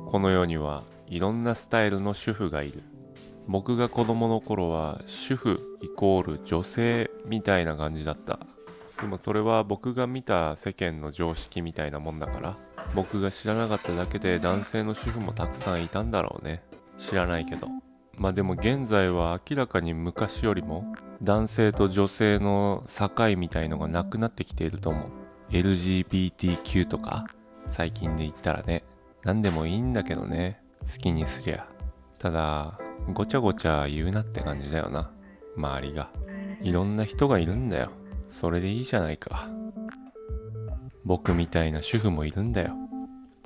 この世にはいろんなスタイルの主婦がいる。僕が子供の頃は主婦イコール女性みたいな感じだった。でもそれは僕が見た世間の常識みたいなもんだから、僕が知らなかっただけで男性の主婦もたくさんいたんだろうね。知らないけど。まあでも現在は明らかに昔よりも男性と女性の境みたいのがなくなってきていると思う。 LGBTQ とか最近で言ったらね、何でもいいんだけどね、好きにすりゃ。ただごちゃごちゃ言うなって感じだよな。周りがいろんな人がいるんだよ。それでいいじゃないか。僕みたいな主婦もいるんだよ。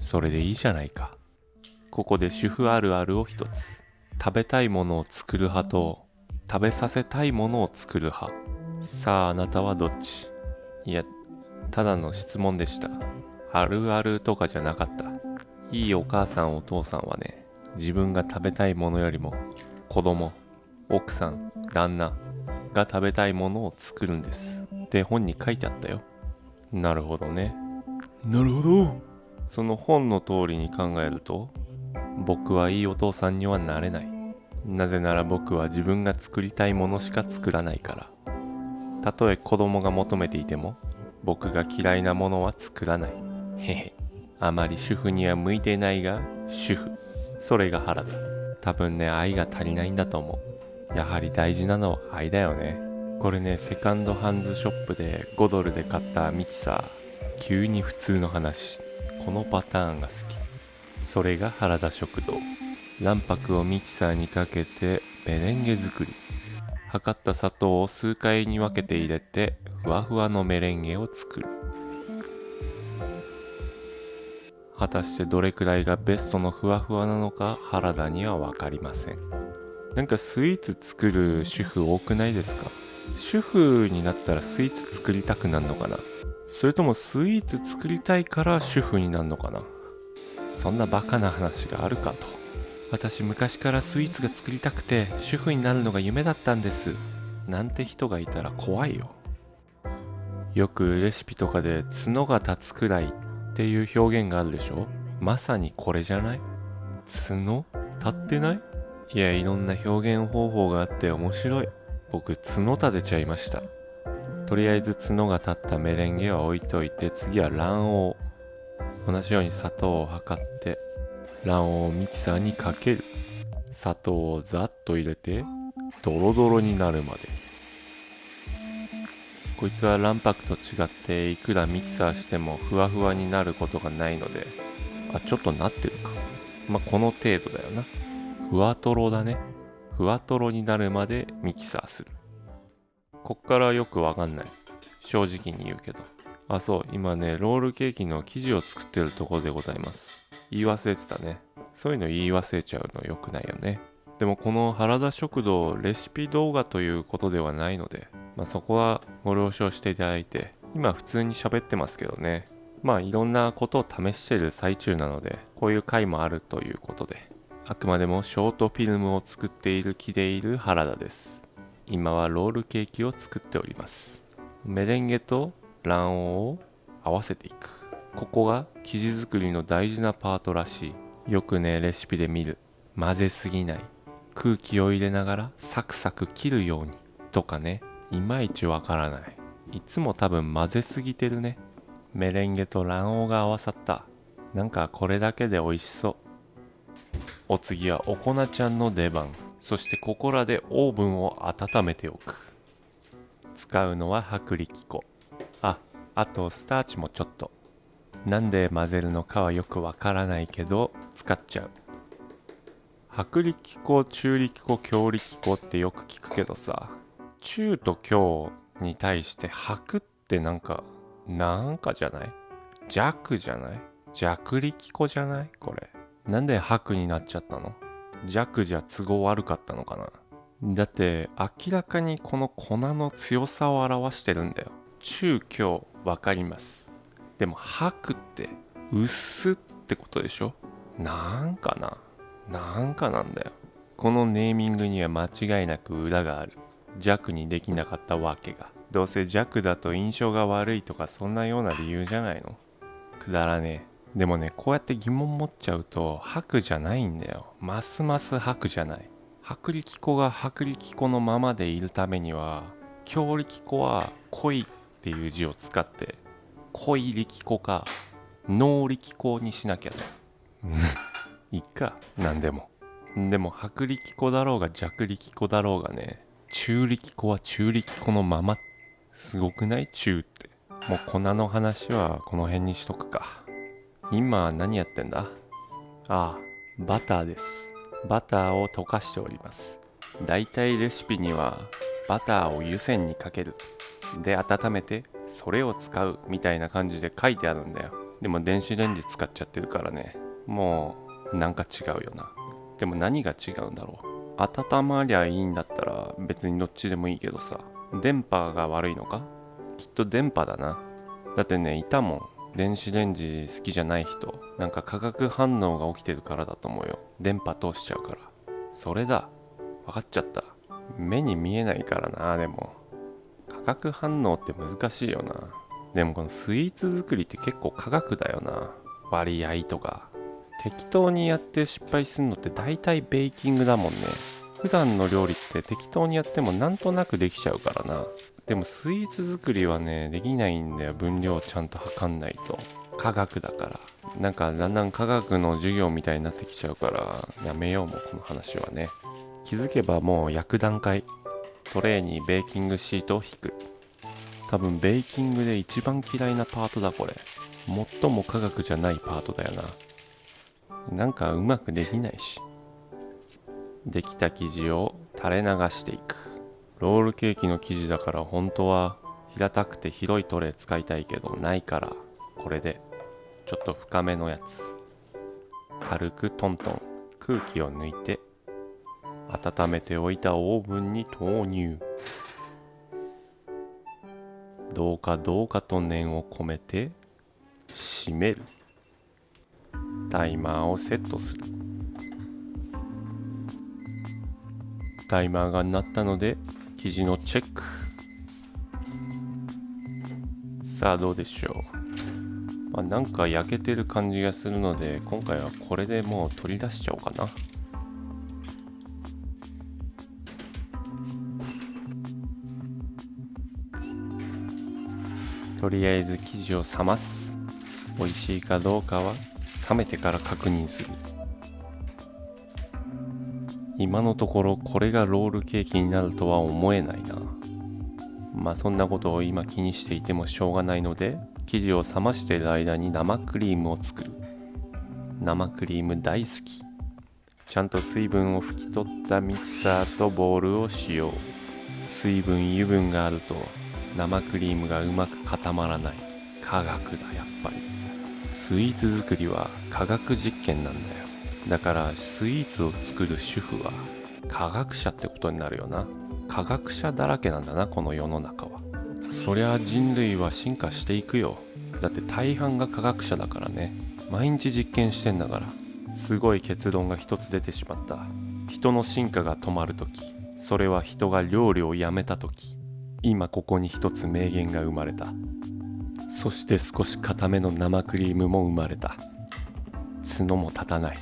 それでいいじゃないか。ここで主婦あるあるを一つ。食べたいものを作る派と食べさせたいものを作る派。さああなたはどっち？いや、ただの質問でした。あるあるとかじゃなかった。いいお母さんお父さんはね、自分が食べたいものよりも子供、奥さん、旦那が食べたいものを作るんですって本に書いてあったよ。なるほどね。なるほど。その本の通りに考えると、僕はいいお父さんにはなれない。なぜなら僕は自分が作りたいものしか作らないから。たとえ子供が求めていても、僕が嫌いなものは作らない。へへ。あまり主婦には向いていないが、主婦。それが原田。多分ね、愛が足りないんだと思う。やはり大事なのは愛だよね。これね、セカンドハンズショップで5ドルで買ったミキサー。急に普通の話。このパターンが好き。それが原田食堂。卵白をミキサーにかけてメレンゲ作り。測った砂糖を数回に分けて入れてふわふわのメレンゲを作る。果たしてどれくらいがベストのふわふわなのか原田には分かりません。なんかスイーツ作る主婦多くないですか？主婦になったらスイーツ作りたくなるのかな？それともスイーツ作りたいから主婦になるのかな？そんなバカな話があるかと。私昔からスイーツが作りたくて主婦になるのが夢だったんですなんて人がいたら怖いよ。よくレシピとかで角が立つくらいっていう表現があるでしょ。まさにこれじゃない？角立ってない？いや、いろんな表現方法があって面白い。僕角立てちゃいました。とりあえず角が立ったメレンゲは置いといて、次は卵黄。同じように砂糖を測って卵黄をミキサーにかける。砂糖をざっと入れてドロドロになるまで。こいつは卵白と違っていくらミキサーしてもふわふわになることがないので、ちょっとなってるか。この程度だよな。ふわとろだね。ふわとろになるまでミキサーする。こっからよくわかんない。正直に言うけど。そう、今ね、ロールケーキの生地を作ってるところでございます。言い忘れてたね。そういうの言い忘れちゃうの良くないよね。でもこの原田食堂レシピ動画ということではないので、そこはご了承していただいて、今普通に喋ってますけどね。いろんなことを試している最中なので、こういう回もあるということで、あくまでもショートフィルムを作っている気でいる原田です。今はロールケーキを作っております。メレンゲと卵黄を合わせていく。ここが生地作りの大事なパートらしい。よくね、レシピで見る。混ぜすぎない。空気を入れながらサクサク切るように。とかね、いまいちわからない。いつも多分混ぜすぎてるね。メレンゲと卵黄が合わさった。なんかこれだけで美味しそう。お次はお粉ちゃんの出番。そしてここらでオーブンを温めておく。使うのは薄力粉。あとスターチもちょっと。なんで混ぜるのかはよくわからないけど使っちゃう。薄力粉、中力粉、強力粉ってよく聞くけどさ、中と強に対して薄ってなんかじゃない？弱じゃない？弱力粉じゃない？これなんで薄になっちゃったの？弱じゃ都合悪かったのかな？だって明らかにこの粉の強さを表してるんだよ。中強わかります。でも薄って薄ってことでしょ？なんかなんだよ。このネーミングには間違いなく裏がある。弱にできなかったわけが。どうせ弱だと印象が悪いとかそんなような理由じゃないの？くだらねでもね、こうやって疑問持っちゃうと白じゃないんだよ。ますます白じゃない。薄力粉が薄力粉のままでいるためには、強力粉は濃いっていう字を使って濃い力粉か濃力粉にしなきゃね。いっか、なんでも。でも薄力粉だろうが弱力粉だろうがね、中力粉は中力粉のまま。すごくない？中って。もう粉の話はこの辺にしとくか。今何やってんだ？ああ、バターです。バターを溶かしております。だいたいレシピにはバターを湯煎にかける。で温めてそれを使うみたいな感じで書いてあるんだよ。でも電子レンジ使っちゃってるからね、もうなんか違うよな。でも何が違うんだろう。温まりゃいいんだったら別にどっちでもいいけどさ、電波が悪いのか？きっと電波だな。だってね、いたもん。電子レンジ好きじゃない人、なんか化学反応が起きてるからだと思うよ。電波通しちゃうから。それだ。分かっちゃった。目に見えないからな。でも化学反応って難しいよな。でもこのスイーツ作りって結構科学だよな。割合とか適当にやって失敗するのって大体ベーキングだもんね。普段の料理って適当にやってもなんとなくできちゃうからな。でもスイーツ作りはね、できないんだよ。分量ちゃんと測んないと。科学だから。なんかだんだん科学の授業みたいになってきちゃうからやめよう、もうこの話はね。気づけばもう焼く段階。トレーにベーキングシートを引く。多分ベーキングで一番嫌いなパートだこれ。最も科学じゃないパートだよな。なんかうまくできないし。できた生地を垂れ流していく。ロールケーキの生地だから本当は平たくて広いトレー使いたいけどないから、これでちょっと深めのやつ。軽くトントン空気を抜いて温めておいたオーブンに投入。どうかどうかと念を込めて閉める。タイマーをセットする。タイマーが鳴ったので生地のチェック。さあどうでしょう。なんか焼けてる感じがするので、今回はこれでもう取り出しちゃおうかな。とりあえず生地を冷ます。美味しいかどうかは冷めてから確認する。今のところこれがロールケーキになるとは思えないな。そんなことを今気にしていてもしょうがないので、生地を冷ましている間に生クリームを作る。生クリーム大好き。ちゃんと水分を拭き取ったミキサーとボウルを使用。水分油分があると生クリームがうまく固まらない。科学だやっぱり。スイーツ作りは科学実験なんだよ。だからスイーツを作る主婦は科学者ってことになるよな。科学者だらけなんだな、この世の中は。そりゃ人類は進化していくよ。だって大半が科学者だからね。毎日実験してんだから。すごい結論が一つ出てしまった。人の進化が止まるとき、それは人が料理をやめたとき。今ここに一つ名言が生まれた。そして少し固めの生クリームも生まれた。角も立たない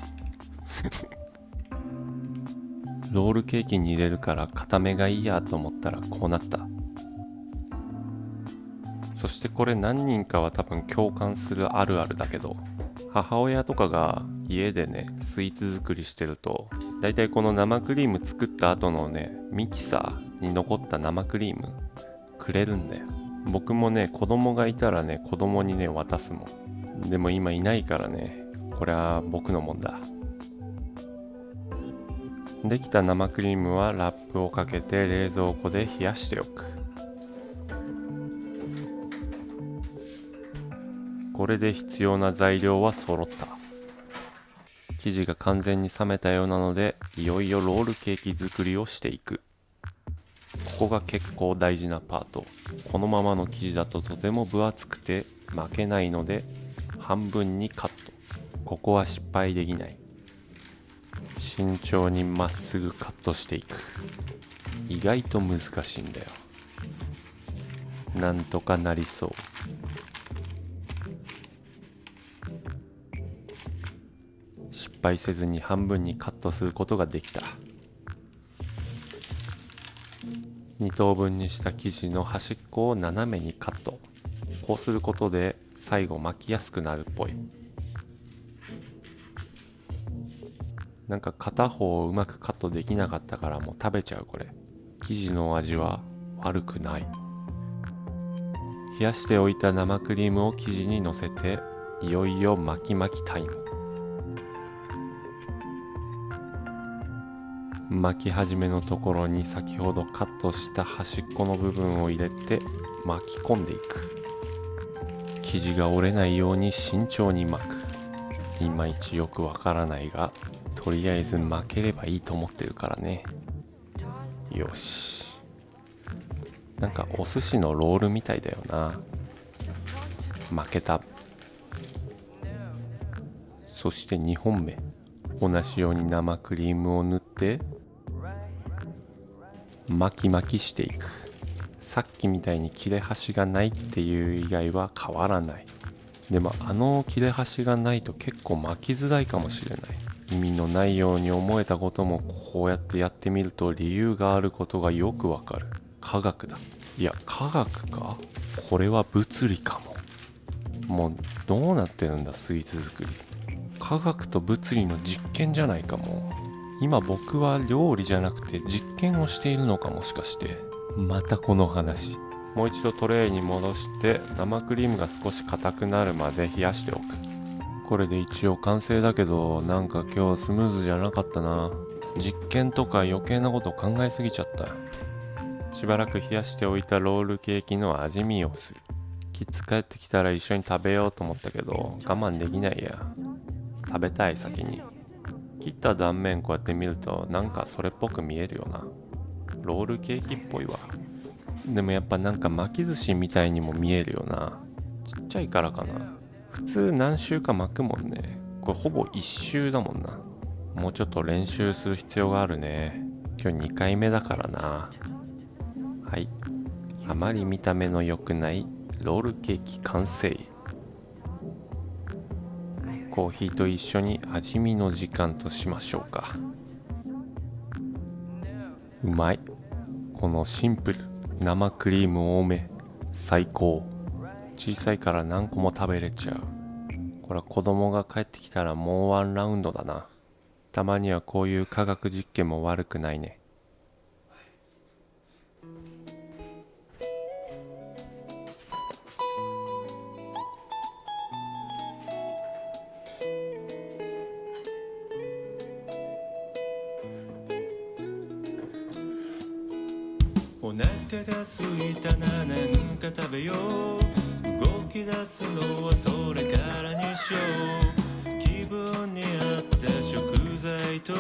ロールケーキに入れるから固めがいいやと思ったらこうなった。そしてこれ何人かは多分共感するあるあるだけど、母親とかが家でねスイーツ作りしてると、だいたいこの生クリーム作った後のねミキサーに残った生クリームくれるんだよ。僕もね子供がいたらね子供にね渡すもん。でも今いないからね、これは僕のもんだ。できた生クリームはラップをかけて冷蔵庫で冷やしておく。これで必要な材料は揃った。生地が完全に冷めたようなので、いよいよロールケーキ作りをしていく。ここが結構大事なパート。このままの生地だととても分厚くて巻けないので、半分にカット。ここは失敗できない。慎重にまっすぐカットしていく。意外と難しいんだよ。なんとかなりそう。敗せずに半分にカットすることができた。2等分にした生地の端っこを斜めにカット。こうすることで最後巻きやすくなるっぽい。なんか片方をうまくカットできなかったからもう食べちゃう。これ生地の味は悪くない。冷やしておいた生クリームを生地にのせて、いよいよ巻き巻きタイム。巻き始めのところに先ほどカットした端っこの部分を入れて巻き込んでいく。生地が折れないように慎重に巻く。いまいちよくわからないが、とりあえず巻ければいいと思ってるからね。よし。なんかお寿司のロールみたいだよな。負けた。そして2本目、同じように生クリームを塗って巻き巻きしていく。さっきみたいに切れ端がないっていう以外は変わらない。でも切れ端がないと結構巻きづらいかもしれない。意味のないように思えたこともこうやってやってみると理由があることがよくわかる。科学だ。いや、科学か？これは物理かも。もうどうなってるんだスイーツ作り。科学と物理の実験じゃないかも。今僕は料理じゃなくて実験をしているのかもしかして。またこの話。もう一度トレイに戻して生クリームが少し硬くなるまで冷やしておく。これで一応完成だけど、なんか今日スムーズじゃなかったな。実験とか余計なこと考えすぎちゃった。しばらく冷やしておいたロールケーキの味見をする。キッズ帰ってきたら一緒に食べようと思ったけど我慢できないや。食べたい先に。切った断面こうやって見るとなんかそれっぽく見えるよな。ロールケーキっぽいわ。でもやっぱなんか巻き寿司みたいにも見えるよな。ちっちゃいからかな。普通何周か巻くもんね。これほぼ1周だもんな。もうちょっと練習する必要があるね。今日2回目だからな。はい、あまり見た目の良くないロールケーキ完成。コーヒーと一緒に味見の時間としましょうか。うまい。このシンプル、生クリーム多め、最高。小さいから何個も食べれちゃう。これは子供が帰ってきたらもうワンラウンドだな。たまにはこういう科学実験も悪くないね。お腹が空いたな、なんか食べよう。動き出すのはそれからにしよう。気分に合った食材と